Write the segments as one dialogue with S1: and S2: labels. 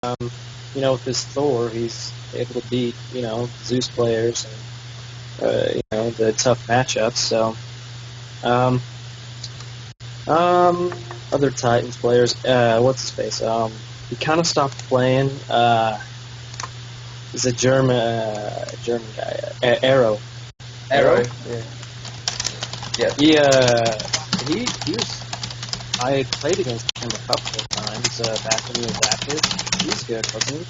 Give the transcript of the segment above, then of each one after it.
S1: with this Thor, he's able to beat, Zeus players and, the tough matchups. So, other Titans players, what's his face? He kind of stopped playing. He's a German guy, Arrow.
S2: Arrow. Yeah.
S1: He was. I played against him a couple of times back when he was active. He's good, wasn't he?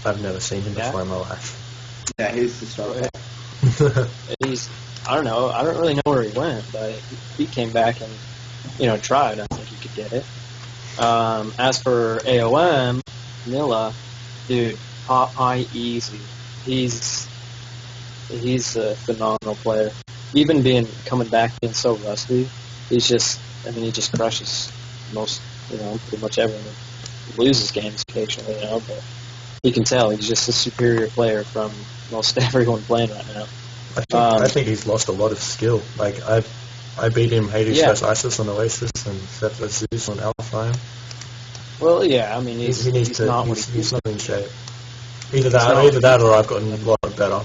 S3: I've never seen him before in my life.
S2: Yeah, he's the star.
S1: I don't know. I don't really know where he went, but he came back and, tried. I think he could get it. As for AOM, Mila, dude, Popeye easy. He's a phenomenal player. Even coming back being so rusty, he just crushes most, pretty much everyone. He loses games occasionally, but you can tell he's just a superior player from most everyone playing right now.
S3: I think he's lost a lot of skill. Like I beat him Hades vs Isis on Oasis and Seth vs Zeus on Alpha.
S1: Well, yeah, I mean he's not
S3: in shape. Either that or I've gotten a lot better.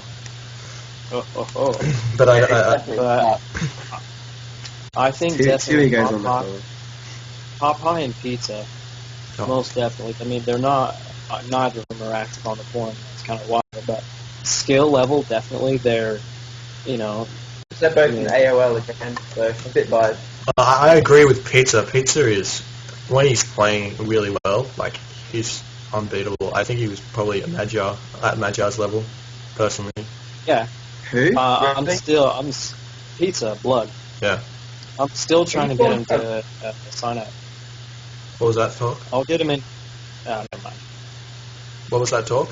S3: But
S1: I think definitely Popeye and Pizza, most definitely. I mean, they're not. Neither of them are active on the forum. It's kind of wild, but skill level, definitely, they're.
S2: They're both in AOL again, so a bit biased.
S3: I agree with Pizza. Pizza is when he's playing really well, like he's unbeatable. I think he was probably at Magyar's level, personally.
S1: Yeah.
S2: Who?
S1: I'm Pizza Blood.
S3: Yeah.
S1: I'm still trying to get him to sign up.
S3: What was that talk?
S1: I'll get him in. Never mind.
S3: What was that talk?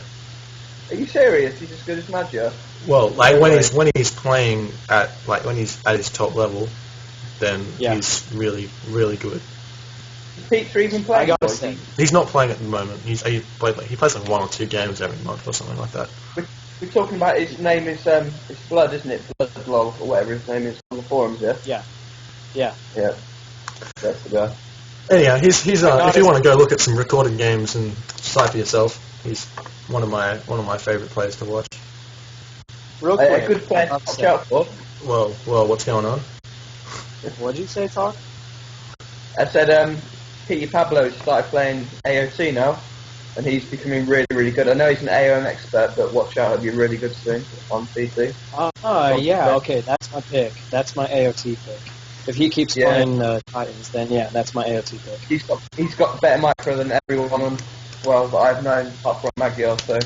S2: Are you serious? He's as good as Magyar?
S3: Well, like when he's playing when he's at his top level, then he's really, really good.
S2: Is Pizza even playing?
S3: He's not playing at the moment. He plays like 1 or 2 games every month or something like that.
S2: We're talking about his name is it's Blood, isn't it? Blood Lol or whatever his name is on the forums, yeah.
S1: Yeah.
S2: That's the guy.
S3: Anyhow, he's if you want to go look at some recorded games and decide for yourself, he's one of my favourite players to watch.
S1: Real quick,
S2: a good player to watch out for.
S3: Well, what's going on?
S1: What did you say, Todd?
S2: I said Peter Pablo started playing AOT now, and he's becoming really, really good. I know he's an AOM expert, but watch out, he'll be really good soon on PC.
S1: Okay, that's my pick. That's my AOT pick. If he keeps playing Titans, then that's my AOT pick.
S2: He's got better micro than everyone on, that I've known, apart from Magyar, so...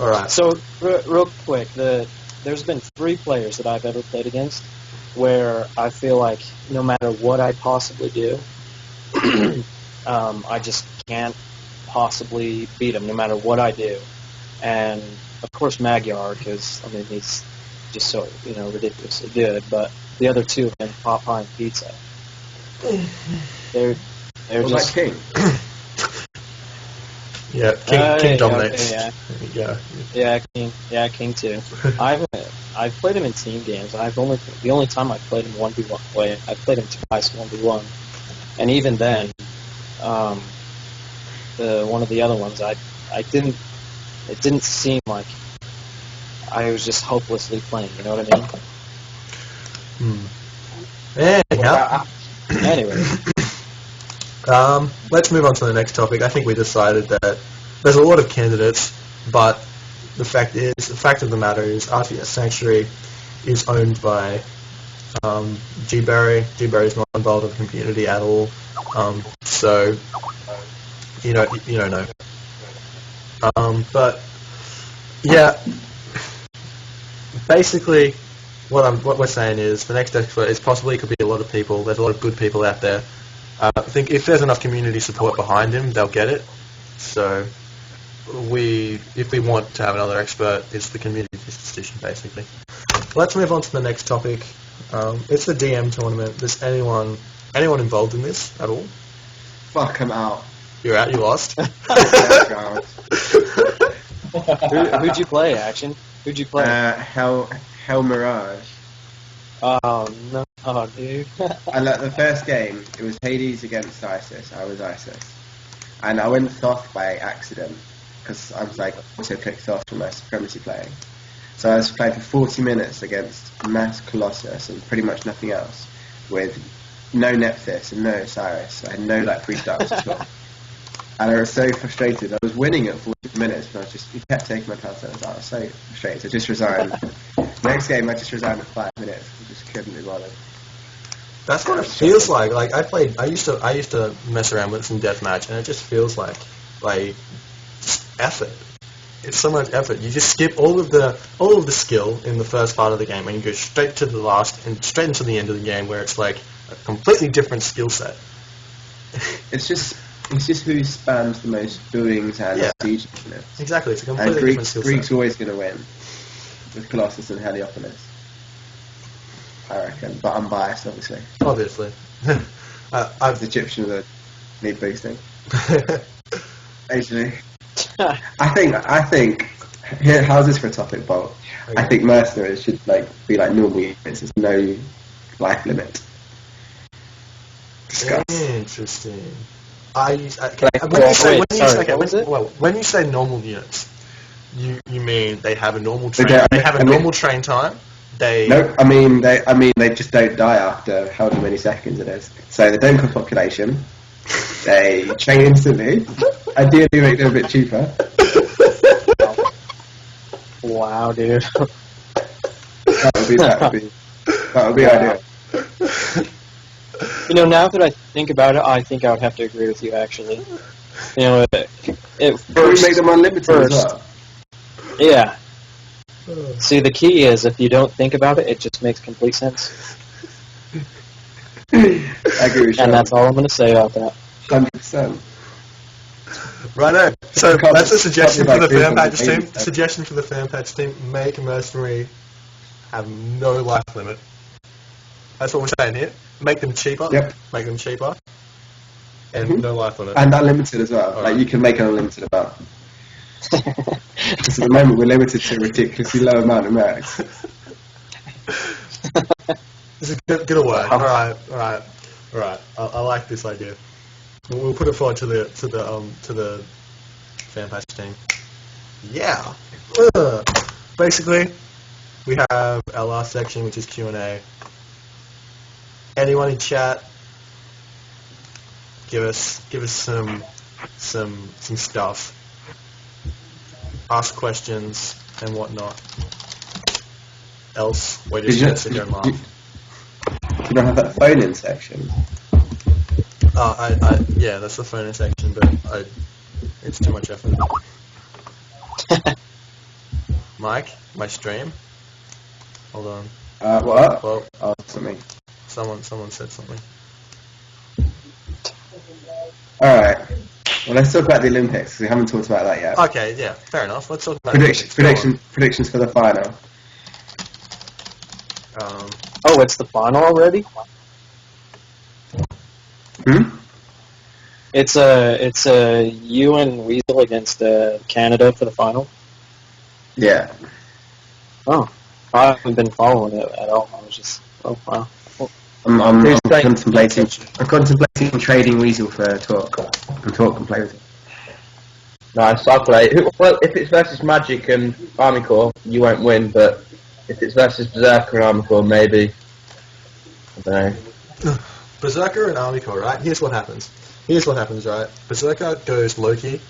S3: Alright.
S1: So, real quick, there's been 3 players that I've ever played against where I feel like no matter what I possibly do, I just can't possibly beat him no matter what I do. And, of course, Magyar, because, he's just so, ridiculously good. But the other 2 have been Popeye and Pizza. They're just...
S2: King?
S3: Yeah, King dominates.
S1: King too. I've played him in team games. The only time I played him 1v1. I played him twice 1v1, and even then, one of the other ones, I didn't. It didn't seem like I was just hopelessly playing. You know what I mean? Anyway.
S3: Let's move on to the next topic. I think we decided that there's a lot of candidates, but the fact of the matter is RTS Sanctuary is owned by G-Berry. G-Berry is not involved in the community at all, so you don't know. But yeah, basically, what we're saying is the next expert is possibly could be a lot of people. There's a lot of good people out there. I think if there's enough community support behind him, they'll get it. So if we want to have another expert, it's the community's decision, basically. Let's move on to the next topic. It's the DM tournament. Is anyone involved in this at all?
S2: Fuck, I'm out.
S3: You're out? You lost?
S1: Who'd you play, Action? Who'd you play?
S2: Hell Mirage.
S1: Oh, no. Oh, dude.
S4: And like the first game, it was Hades against ISIS. I was ISIS, and I went Thoth by accident because I was like also clicked Thoth for my supremacy playing. So I was playing for 40 minutes against Mass Colossus and pretty much nothing else, with no Nephthys and no Osiris. I had no like free starts at all. And I was so frustrated. I was winning at 40 minutes, but he kept taking my turns. I was so frustrated. I just resigned. Next game, I just resigned at 5 minutes. I just couldn't be bothered.
S3: That's what it feels like. Like I used to mess around with some deathmatch, and it just feels like just effort. It's so much effort. You just skip all of the skill in the first part of the game, and you go straight to the last and straight into the end of the game, where it's like a completely different skill set.
S4: It's just who spams the most buildings and siege units.
S3: Exactly, it's a completely different skill set.
S4: Greek's always going to win with Colossus and Heliopolis, I reckon. But I'm biased, obviously.
S3: Obviously.
S4: As Egyptians that need boosting. Actually, I think. Here, how's this for a topic, Bolt? Okay. I think mercenaries should be like normal units. There's no life limit. Discuss.
S3: Interesting. When you say normal units, you mean they have a normal normal train time?
S4: No, I mean they just don't die after however many seconds it is. So they don't cost population. They train instantly. Ideally, make them a bit cheaper.
S1: Wow, dude.
S4: That would be ideal.
S1: You know, now that I think about it, I think I would have to agree with you, actually. You know,
S4: we make them unlimited as well.
S1: Yeah. See, the key is if you don't think about it, it just makes complete sense.
S4: I agree with you.
S1: And that's all I'm going to say about that.
S4: 100%.
S3: Righto. So that's a suggestion for the fan patch team. Suggestion for the fan patch team: make mercenary have no life limit. That's what we're saying here. Make them cheaper.
S4: Yep.
S3: Make them cheaper. And no life limit.
S4: And unlimited as well. You can make an unlimited amount. Because at the moment we're limited to a ridiculously low amount of mercs.
S3: This is good work. All right. I like this idea. We'll put it forward to the fan patch team. Yeah. Basically, we have our last section, which is Q&A. Anyone in chat, give us some stuff. Ask questions and whatnot. Else, we're just going to sit here and laugh.
S4: You don't have that phone-in section?
S3: Yeah, that's the phone-in section, but it's too much effort. Mike, my stream. Hold on.
S4: What?
S3: Well,
S4: something.
S3: Someone said something.
S4: Alright. Well, let's talk about the Olympics, because we haven't talked about that yet.
S3: Okay, yeah, fair enough. Let's talk about
S4: predictions for the final.
S1: Oh, it's the final already? It's you and Weasel against Canada for the final?
S4: Yeah.
S1: Oh. I haven't been following it at all. I was just, oh, wow.
S4: I'm contemplating trading Weasel for Talk. And Talk can play with it.
S2: Nice, I'll play. Well, if it's versus Magic and Army Corps, you won't win, but if it's versus Berserker and Army Corps, maybe. I don't know.
S3: Berserker and Army Corps, right? Here's what happens, right? Berserker goes Loki,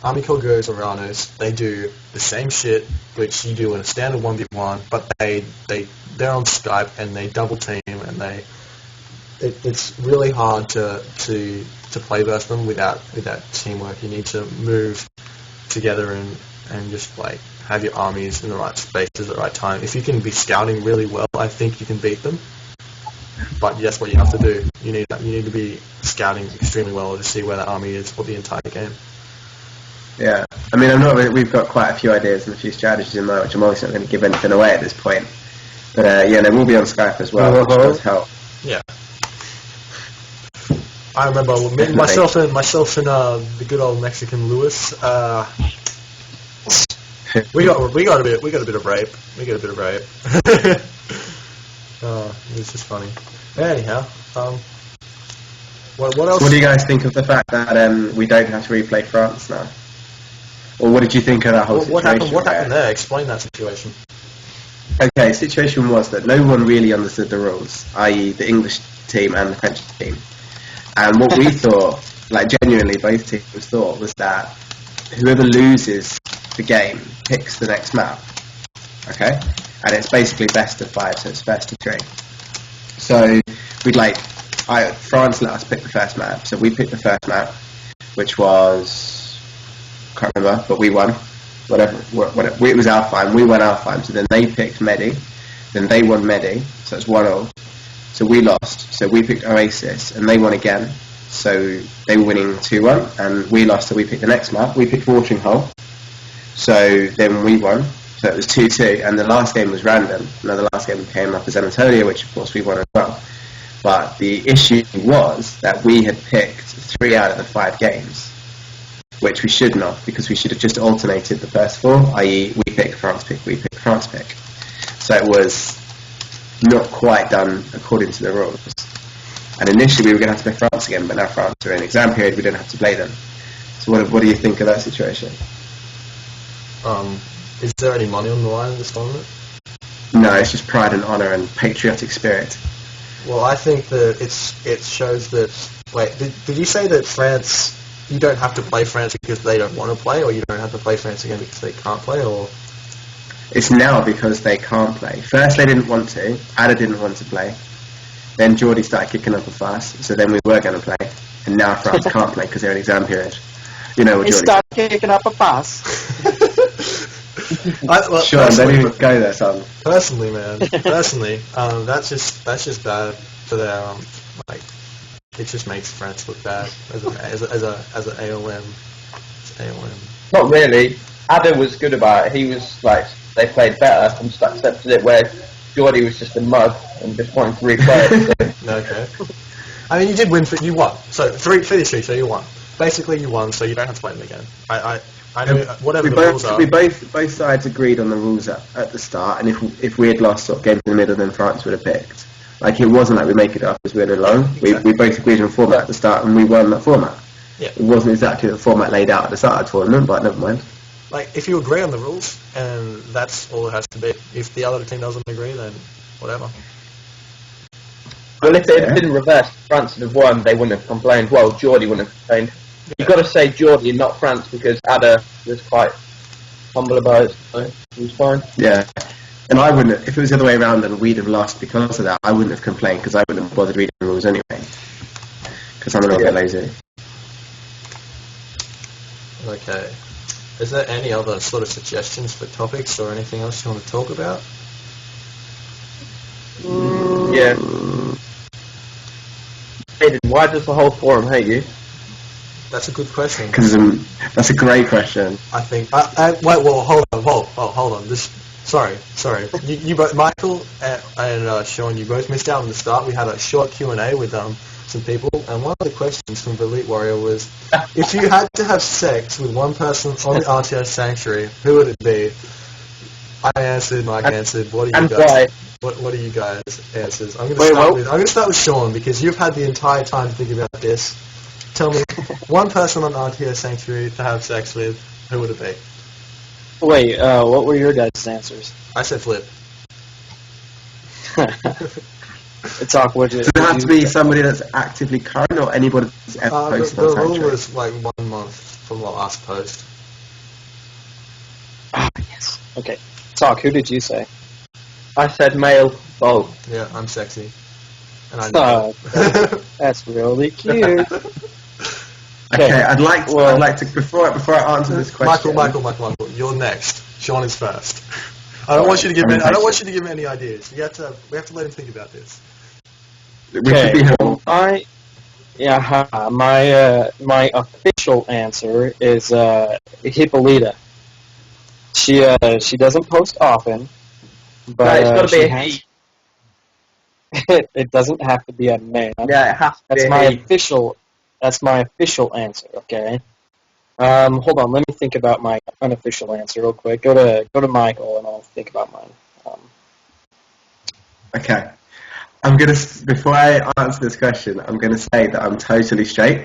S3: Army Corps goes Uranus. They do the same shit which you do in a standard 1v1, but they're on Skype and they double team and it's really hard to play versus them without teamwork. You need to move together and just have your armies in the right spaces at the right time. If you can be scouting really well, I think you can beat them. But that's what you have to do. You need to be scouting extremely well to see where that army is for the entire game.
S4: Yeah, I mean, we've got quite a few ideas and a few strategies in mind, which I'm obviously not going to give anything away at this point. But they will be on Skype as well, which does help. Yeah.
S3: I remember myself and the good old Mexican Lewis. We got a bit of rape. it's just funny. Anyhow, what else?
S4: What do you guys think of the fact that we don't have to replay France now? Or what did you think of that whole situation?
S3: What happened there? Explain that situation.
S4: Okay, the situation was that no one really understood the rules, i.e. the English team and the French team. And what we thought, like genuinely both teams thought, was that whoever loses the game picks the next map. Okay? And it's basically best of 5, so it's best of 3. So France let us pick the first map. So we picked the first map, which was, can't remember, but we won. Whatever, it was our time. We won our time. So then they picked Medi. Then they won Medi. So it's 1-1. So we lost. So we picked Oasis, and they won again. So they were winning 2-1, and we lost. So we picked the next map. We picked Watering Hole. So then we won. So it was 2-2, and the last game was random. Now the last game came up as Anatolia, which of course we won as well. But the issue was that we had picked 3 out of the 5 games, which we should not, because we should have just alternated the first 4, i.e. we pick, France pick, we pick, France pick. So it was not quite done according to the rules. And initially we were going to have to play France again, but now France are in exam period, we don't have to play them. So what do you think of that situation?
S3: Is there any money on the line in this tournament?
S4: No, it's just pride and honour and patriotic spirit.
S3: Well, I think that it shows that... Wait, did you say that France... You don't have to play France because they don't want to play, or you don't have to play France again because they can't play, or...
S4: It's now because they can't play. First they didn't want to, Ada didn't want to play. Then Geordie started kicking up a fuss, so then we were going to play. And now France can't play because they're in exam period. You know what Geordie
S1: started kicking up a fuss.
S4: Sure, don't even go there, son.
S3: Personally, man. That's just bad for their it just makes France look bad as an AOM.
S2: Not really. Ada was good about it. He was like, they played better and just accepted it, where Geordie was just a mug and just wanted to replay it. So.
S3: Okay. I mean, you did win. You won. So 3 so you won. Basically, you won, so you don't have to play them again. I know whatever the rules are.
S4: We both sides agreed on the rules at the start, and if we had lost sort of games in the middle, then France would have picked. Like, it wasn't like we make it up as we went along. Yeah, exactly. We both agreed on a format at the start, and we won that format.
S3: Yeah.
S4: It wasn't exactly the format laid out at the start of the tournament, but never mind.
S3: Like, if you agree on the rules, and that's all it has to be. If the other team doesn't agree, then whatever.
S2: Well, if it didn't reverse, France would have won, they wouldn't have complained. Well, Geordie wouldn't have complained. Yeah. You've got to say Geordie and not France, because Ada was quite humble about it, so it was fine.
S4: Yeah. And I wouldn't have, if it was the other way around and we'd have lost because of that, I wouldn't have complained, because I wouldn't have bothered reading the rules anyway. Because I'm a little bit lazy.
S3: Okay. Is there any other sort of suggestions for topics or anything else you want to talk about?
S2: Yeah. Maiden, why does the whole forum hate you?
S3: That's a good question.
S4: Because that's a great question.
S3: I think. Wait. Well, hold on. Sorry. You both, Michael and Sean, you both missed out on the start. We had a short Q&A with some people, and one of the questions from Elite Warrior was, if you had to have sex with one person on the RTS Sanctuary, who would it be? I answered, Mike answered. What are you guys? What are you guys' answers? I'm going to start with Sean, because you've had the entire time to think about this. Tell me, one person on RTS Sanctuary to have sex with, who would it be?
S1: Wait, what were your guys' answers?
S3: I said Flip.
S1: It's awkward.
S4: Does it have to be somebody that's actively current, or anybody that's ever posted on Sanctuary?
S3: The rule was like 1 month from the last post.
S1: Ah, yes. Okay. Talk, who did you say?
S2: I said male, bold.
S3: Yeah, I'm sexy. And I know
S1: that's really cute.
S4: Okay, I'd like to before I answer this question.
S3: Michael, you're next. Sean is first. I don't want you to give me any ideas. We have to let him think about this.
S1: Okay. My official answer is Hippolyta. She doesn't post often, but
S2: it's got to be a he.
S1: It doesn't have to be a man.
S2: Yeah, it has to
S1: be a he. That's my official answer, okay? Hold on, let me think about my unofficial answer real quick. Go to Michael, and I'll think about mine.
S4: Okay. before I answer this question, I'm gonna say that I'm totally straight.